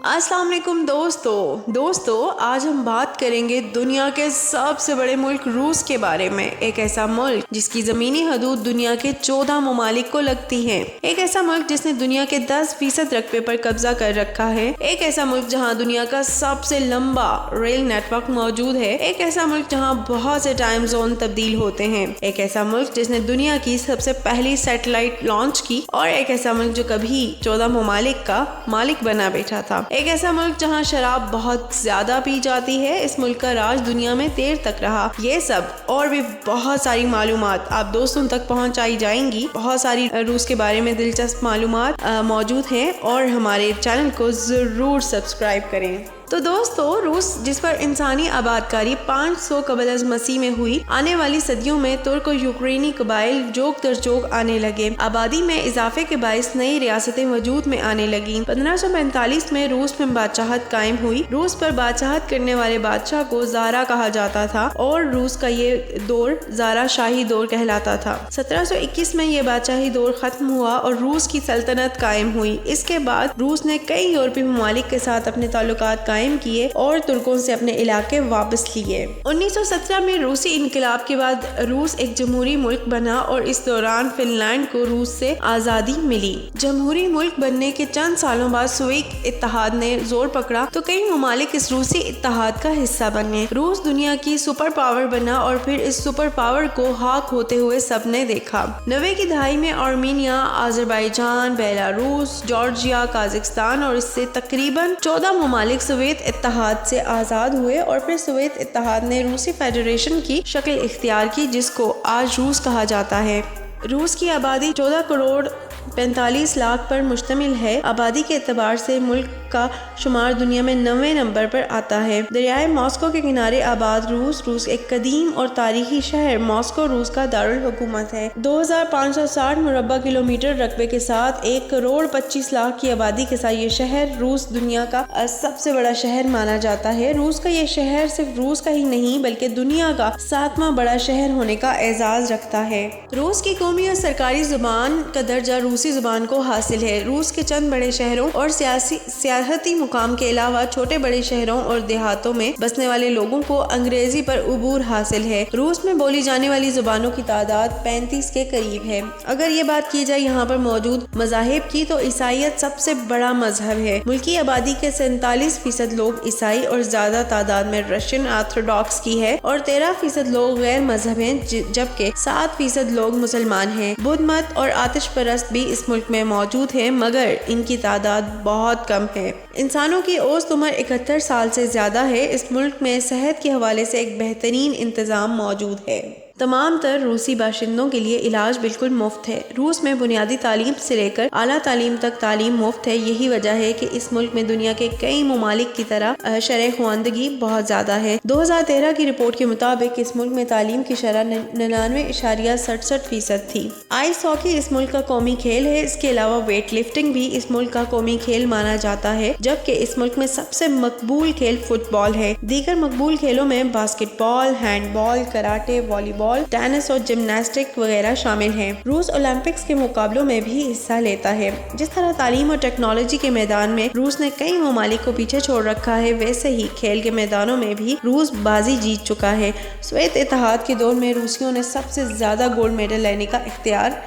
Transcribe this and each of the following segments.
अस्सलाम वालेकुम दोस्तों आज हम बात करेंगे दुनिया के सबसे बड़े मुल्क रूस के बारे में। एक ऐसा मुल्क जिसकी ज़मीनी हदूद दुनिया के 14 ममालिक को लगती हैं। एक ऐसा मुल्क जिसने दुनिया के 10% रकबे पर कब्जा कर रखा है। एक ऐसा मुल्क जहां दुनिया का सबसे लंबा रेल नेटवर्क मौजूद है। एक ऐसा मुल्क जहां बहुत से टाइम जोन तब्दील होते हैं। एक ऐसा मुल्क जिसने दुनिया की सबसे पहली सैटेलाइट लॉन्च की और एक ऐसा मुल्क जो कभी 14 ममालिक का मालिक बना बैठा था। एक ऐसा मुल्क जहां शराब बहुत ज्यादा पी जाती है। इस मुल्क का राज दुनिया में देर तक रहा। ये सब और भी बहुत सारी मालूमात आप दोस्तों तक पहुंचाई जाएंगी। बहुत सारी रूस के बारे में दिलचस्प मालूमात मौजूद हैं और हमारे चैनल को जरूर सब्सक्राइब करें। तो दोस्तों, रूस जिस पर इंसानी आबादकारी 500 कबल अज़ मसीह में हुई, आने वाली सदियों में तुर्क और यूक्रेनी कबाइल जोक दर जोक आने लगे। आबादी में इजाफे के बायस नई रियासतें वजूद में आने लगी। 1545 में रूस में बादशाहत कायम हुई। रूस पर बादशाहत करने वाले बादशाह को ज़ारा कहा जाता था और रूस का ये दौर ज़ारा शाही दौर कहलाता था। 1721 में ये बादशाही दौर खत्म हुआ और रूस की सल्तनत कायम हुई। इसके बाद रूस ने कई यूरोपीय ममालिक के साथ अपने ताल्लुकात कायम किए और तुर्कों से अपने इलाके वापस लिए। 1917 में रूसी इनकलाब के बाद रूस एक जमहूरी मुल्क बना और इस दौरान फिनलैंड को रूस से आज़ादी मिली। जमहूरी मुल्क बनने के चंद सालों बाद सोवियत इत्तेहाद ने जोर पकड़ा तो कई ममालिक इस रूसी इत्तेहाद का हिस्सा बने। रूस दुनिया की सुपर पावर बना और फिर इस सुपर पावर को हाक होते हुए सबने देखा। 90 की दहाई में Armenia, Azerbaijan, Belarus, Georgia, Kazakhstan और इससे तकरीबन 14 ममालिक सोवियत इत्तेहाद से आज़ाद हुए और फिर सोवियत इत्तेहाद ने रूसी फेडरेशन की शक्ल इख्तियार की जिसको आज रूस कहा जाता है। रूस की आबादी 14 करोड़ 45 लाख पर मुश्तमिल है। आबादी के एतबार से मुल्क का शुमार दुनिया में 9वें नंबर पर आता है। दरियाए मॉस्को के किनारे आबाद रूस एक कदीम और तारीखी शहर मॉस्को रूस का दारुल हुकूमत है। 2560 मुरब्बा किलोमीटर रकबे के साथ 1 करोड़ 25 लाख की आबादी के साथ ये शहर रूस दुनिया का सबसे बड़ा शहर माना जाता है। रूस का ये शहर सिर्फ रूस का ही नहीं बल्कि दुनिया का 7वां बड़ा शहर होने का एजाज रखता है। रूस की कौमी और सरकारी जुबान का दर्जा रूसी जुबान को हासिल है। रूस के चंद बड़े शहरों और सियाहती मुकाम के अलावा छोटे बड़े शहरों और देहातों में बसने वाले लोगों को अंग्रेजी पर उबूर हासिल है। रूस में बोली जाने वाली जुबानों की तादाद 35 के करीब है। अगर ये बात की जाए यहाँ पर मौजूद मज़ाहिब की तो ईसाईयत सबसे बड़ा मजहब है। मुल्की आबादी के 47% लोग ईसाई और ज्यादा तादाद में रशियन ऑर्थोडॉक्स की है और 13% लोग गैर मजहब हैं जबकि 7% लोग मुसलमान हैं। बुद्ध मत और आतिश परस्त भी इस मुल्क में मौजूद है मगर इनकी तादाद बहुत कम है। इंसानों की औसत उम्र 71 साल से ज्यादा है। इस मुल्क में सेहत के हवाले से एक बेहतरीन इंतजाम मौजूद है। तमाम तर रूसी बाशिंदों के लिए इलाज बिल्कुल मुफ्त है। रूस में बुनियादी तालीम से लेकर आला तालीम तक तालीम मुफ्त है। यही वजह है कि इस मुल्क में दुनिया के कई ममालिक की तरह शरह ख्वानदगी बहुत ज़्यादा है। 2013 की रिपोर्ट के मुताबिक इस मुल्क में तालीम की शरह 99.67% थी। आइस हॉकी इस मुल्क का कौमी खेल है। इसके अलावा वेट लिफ्टिंग भी इस मुल्क का कौमी खेल माना जाता है जबकि इस मुल्क में सबसे मकबूल खेल फुटबॉल है। दीगर मकबूल खेलों में basketball, handball, karate, volleyball, tennis और जिम्नास्टिक वगैरह शामिल हैं। रूस ओलंपिक्स के मुकाबलों में भी हिस्सा लेता है। जिस तरह तालीम और टेक्नोलॉजी के मैदान में रूस ने कई ममालिक को पीछे छोड़ रखा है वैसे ही खेल के मैदानों में भी रूस बाजी जीत चुका है। सोवियत इत्तेहाद के दौर में रूसियों ने सबसे ज्यादा गोल्ड मेडल लेने का इख्तियार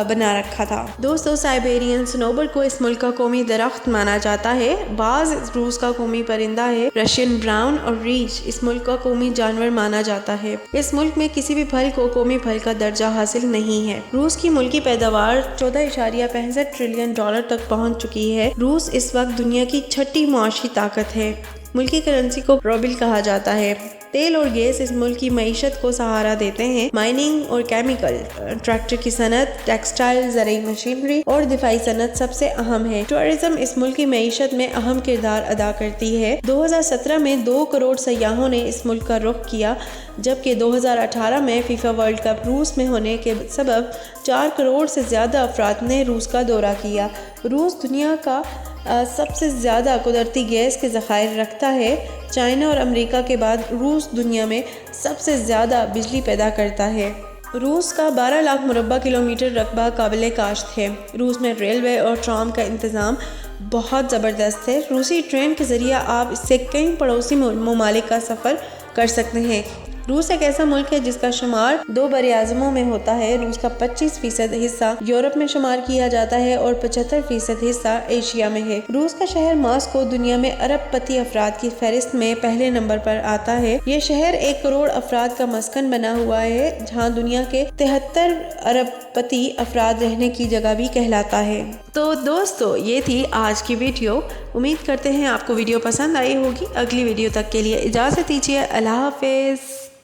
बना रखा था। दोस्तों, साइबेरियन सनोबर को इस मुल्क का कौमी दरख्त माना जाता है। बाज रूस का कौमी परिंदा है। रशियन ब्राउन और रीच इस मुल्क का कौमी जानवर माना जाता है। इस मुल्क में किसी भी फल को कौमी फल का दर्जा हासिल नहीं है। रूस की मुल्की पैदावार 14.65 ट्रिलियन डॉलर तक पहुंच चुकी है। रूस इस वक्त दुनिया की 6ठी मुआशी ताकत है। मुल्की करेंसी को रूबल कहा जाता है। तेल और गैस इस मुल्क की मईशत को सहारा देते हैं। माइनिंग और केमिकल, ट्रैक्टर की सनत, टेक्सटाइल, ज़राई मशीनरी और दिफाई सनत सबसे अहम है। टूरिज्म इस मुल्क की मईशत में अहम किरदार अदा करती है। 2017 में 2 करोड़ सयाहों ने इस मुल्क का रुख किया जबकि 2018 में फीफा वर्ल्ड कप रूस में होने के सबब 4 करोड़ से ज़्यादा अफराद ने रूस का दौरा किया। रूस दुनिया का सबसे ज़्यादा कुदरती गैस के ज़खायर रखता है। चाइना और अमेरिका के बाद रूस दुनिया में सबसे ज़्यादा बिजली पैदा करता है। रूस का 12 लाख मुरब्बा किलोमीटर रकबा काबिल काश्त है। रूस में रेलवे और ट्राम का इंतज़ाम بہت زبردست ہے۔ روسی ٹرین کے ذریعہ آپ اس سے کئی پڑوسی ممالک کا سفر کر سکتے ہیں۔ روس ایک ایسا ملک ہے جس کا شمار 2 براعظموں میں ہوتا ہے۔ روس کا 25% حصہ یورپ میں شمار کیا جاتا ہے اور 75% حصہ ایشیا میں ہے۔ روس کا شہر ماسکو دنیا میں ارب پتی افراد کی فہرست میں پہلے نمبر پر آتا ہے۔ یہ شہر 1 کروڑ افراد کا مسکن بنا ہوا ہے، جہاں دنیا کے 73 ارب پتی افراد رہنے کی جگہ بھی کہلاتا ہے۔ تو دوستو، یہ تھی آج کی ویڈیو۔ امید کرتے ہیں آپ کو ویڈیو پسند آئی ہوگی۔ اگلی ویڈیو تک کے لیے اجازت دیجیے۔ اللہ حافظ۔